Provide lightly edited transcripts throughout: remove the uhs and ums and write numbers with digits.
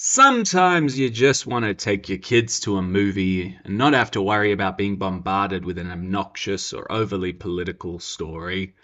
Sometimes you just want to take your kids to a movie and not have to worry about being bombarded with an obnoxious or overly political story.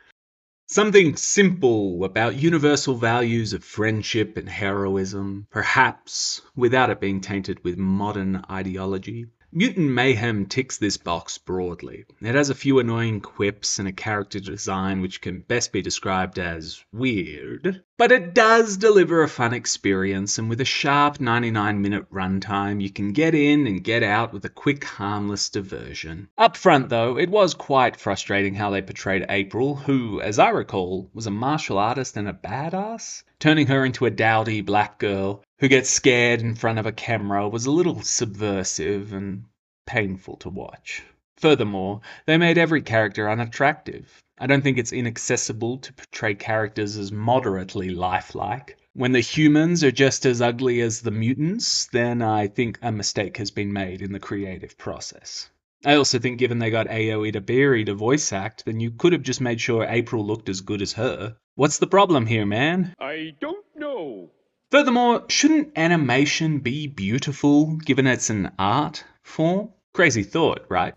Something simple about universal values of friendship and heroism, perhaps without it being tainted with modern ideology. Mutant Mayhem ticks this box broadly. It has a few annoying quips and a character design which can best be described as weird. But it does deliver a fun experience, and with a sharp 99-minute runtime, you can get in and get out with a quick, harmless diversion. Up front, though, it was quite frustrating how they portrayed April, who, as I recall, was a martial artist and a badass. Turning her into a dowdy black girl who gets scared in front of a camera was a little subversive and painful to watch. Furthermore, they made every character unattractive. I don't think it's inaccessible to portray characters as moderately lifelike. When the humans are just as ugly as the mutants, then I think a mistake has been made in the creative process. I also think given they got Ayo Edebiri to voice act, then you could have just made sure April looked as good as her. What's the problem here, man? I don't know. Furthermore, shouldn't animation be beautiful, given it's an art form? Crazy thought, right?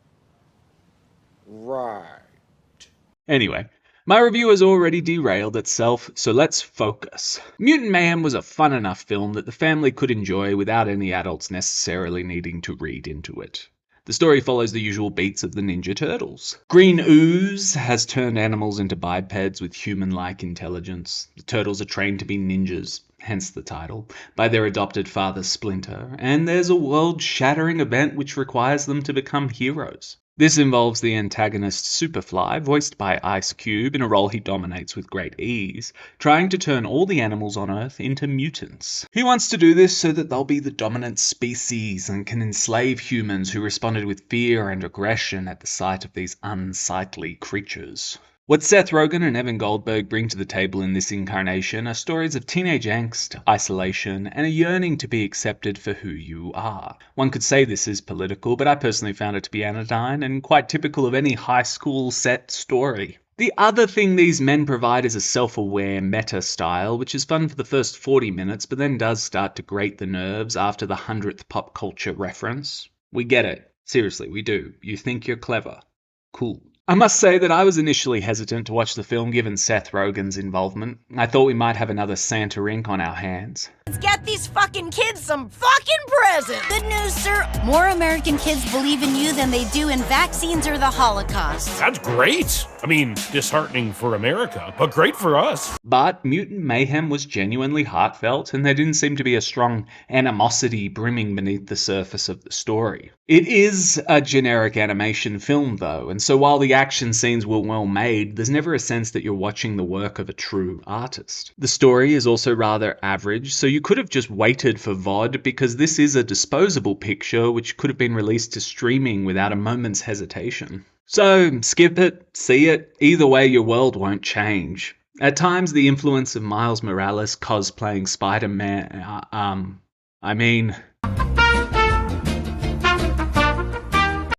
Right. Anyway, my review has already derailed itself, so let's focus. Mutant Mayhem was a fun enough film that the family could enjoy without any adults necessarily needing to read into it. The story follows the usual beats of the Ninja Turtles. Green ooze has turned animals into bipeds with human-like intelligence. The turtles are trained to be ninjas, hence the title, by their adopted father Splinter, and there's a world-shattering event which requires them to become heroes. This involves the antagonist Superfly, voiced by Ice Cube in a role he dominates with great ease, trying to turn all the animals on Earth into mutants. He wants to do this so that they'll be the dominant species and can enslave humans who responded with fear and aggression at the sight of these unsightly creatures. What Seth Rogen and Evan Goldberg bring to the table in this incarnation are stories of teenage angst, isolation, and a yearning to be accepted for who you are. One could say this is political, but I personally found it to be anodyne and quite typical of any high school set story. The other thing these men provide is a self-aware meta style, which is fun for the first 40 minutes, but then does start to grate the nerves after the 100th pop culture reference. We get it. Seriously, we do. You think you're clever. Cool. I must say that I was initially hesitant to watch the film given Seth Rogen's involvement. I thought we might have another Santa Inc. on our hands. Let's get these fucking kids some fucking presents! Good news, sir. More American kids believe in you than they do in vaccines or the Holocaust. That's great. I mean, disheartening for America, but great for us. But Mutant Mayhem was genuinely heartfelt, and there didn't seem to be a strong animosity brimming beneath the surface of the story. It is a generic animation film, though, and so while the action scenes were well made, there's never a sense that you're watching the work of a true artist. The story is also rather average, so you could have just waited for VOD, because this is a disposable picture which could have been released to streaming without a moment's hesitation. So, skip it, see it, either way your world won't change. At times, the influence of Miles Morales cosplaying Spider-Man,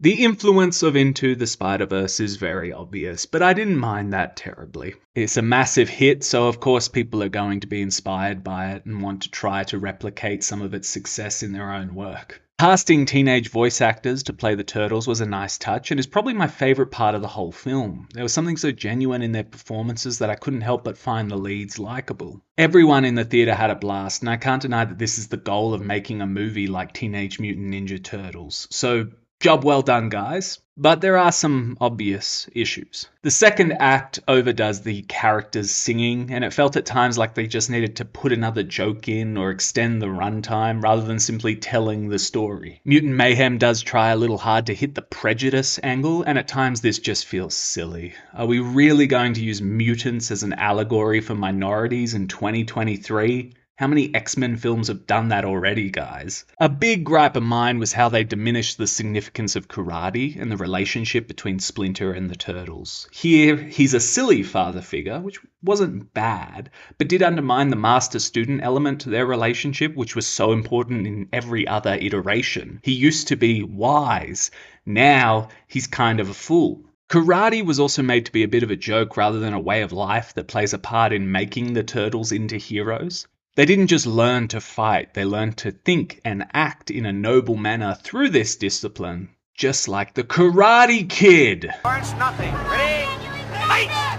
The influence of Into the Spider-Verse is very obvious, but I didn't mind that terribly. It's a massive hit, so of course people are going to be inspired by it and want to try to replicate some of its success in their own work. Casting teenage voice actors to play the Turtles was a nice touch and is probably my favourite part of the whole film. There was something so genuine in their performances that I couldn't help but find the leads likeable. Everyone in the theatre had a blast, and I can't deny that this is the goal of making a movie like Teenage Mutant Ninja Turtles. So, job well done, guys. But there are some obvious issues. The second act overdoes the characters singing, and it felt at times like they just needed to put another joke in or extend the runtime rather than simply telling the story. Mutant Mayhem does try a little hard to hit the prejudice angle, and at times this just feels silly. Are we really going to use mutants as an allegory for minorities in 2023? How many X-Men films have done that already, guys? A big gripe of mine was how they diminished the significance of karate and the relationship between Splinter and the Turtles. Here, he's a silly father figure, which wasn't bad, but did undermine the master-student element to their relationship, which was so important in every other iteration. He used to be wise. Now, he's kind of a fool. Karate was also made to be a bit of a joke rather than a way of life that plays a part in making the Turtles into heroes. They didn't just learn to fight, they learned to think and act in a noble manner through this discipline, just like the Karate Kid. Orange, nothing. Ready? Fight!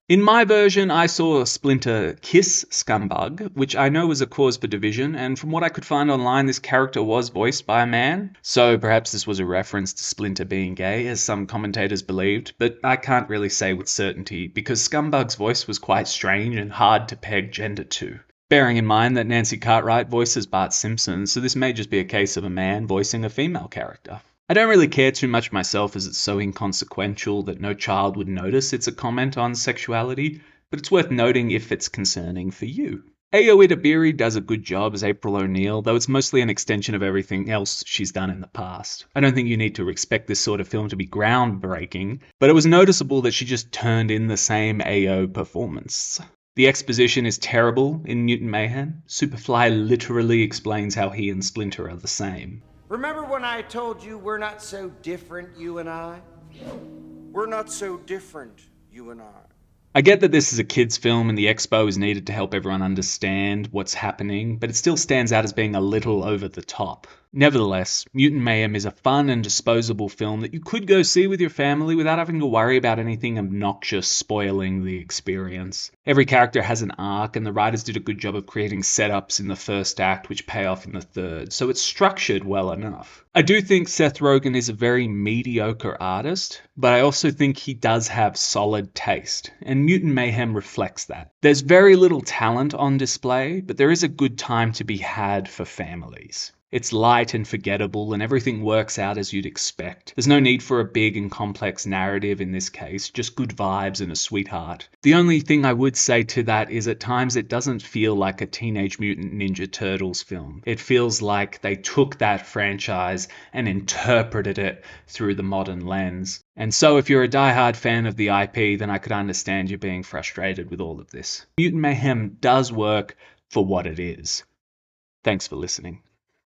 In my version, I saw Splinter kiss Scumbug, which I know was a cause for division, and from what I could find online, this character was voiced by a man. So perhaps this was a reference to Splinter being gay, as some commentators believed, but I can't really say with certainty, because Scumbug's voice was quite strange and hard to peg gender to. Bearing in mind that Nancy Cartwright voices Bart Simpson, so this may just be a case of a man voicing a female character. I don't really care too much myself as it's so inconsequential that no child would notice it's a comment on sexuality, but it's worth noting if it's concerning for you. Ayo Itabiri does a good job as April O'Neil, though it's mostly an extension of everything else she's done in the past. I don't think you need to expect this sort of film to be groundbreaking, but it was noticeable that she just turned in the same Ayo performance. The exposition is terrible in Mutant Mayhem. Superfly literally explains how he and Splinter are the same. Remember when I told you we're not so different, you and I? We're not so different, you and I. I get that this is a kids' film and the expo is needed to help everyone understand what's happening, but it still stands out as being a little over the top. Nevertheless, Mutant Mayhem is a fun and disposable film that you could go see with your family without having to worry about anything obnoxious spoiling the experience. Every character has an arc, and the writers did a good job of creating setups in the first act which pay off in the third, so it's structured well enough. I do think Seth Rogen is a very mediocre artist, but I also think he does have solid taste, and Mutant Mayhem reflects that. There's very little talent on display, but there is a good time to be had for families. It's light and forgettable, and everything works out as you'd expect. There's no need for a big and complex narrative in this case, just good vibes and a sweetheart. The only thing I would say to that is at times it doesn't feel like a Teenage Mutant Ninja Turtles film. It feels like they took that franchise and interpreted it through the modern lens. And so if you're a diehard fan of the IP, then I could understand you being frustrated with all of this. Mutant Mayhem does work for what it is. Thanks for listening.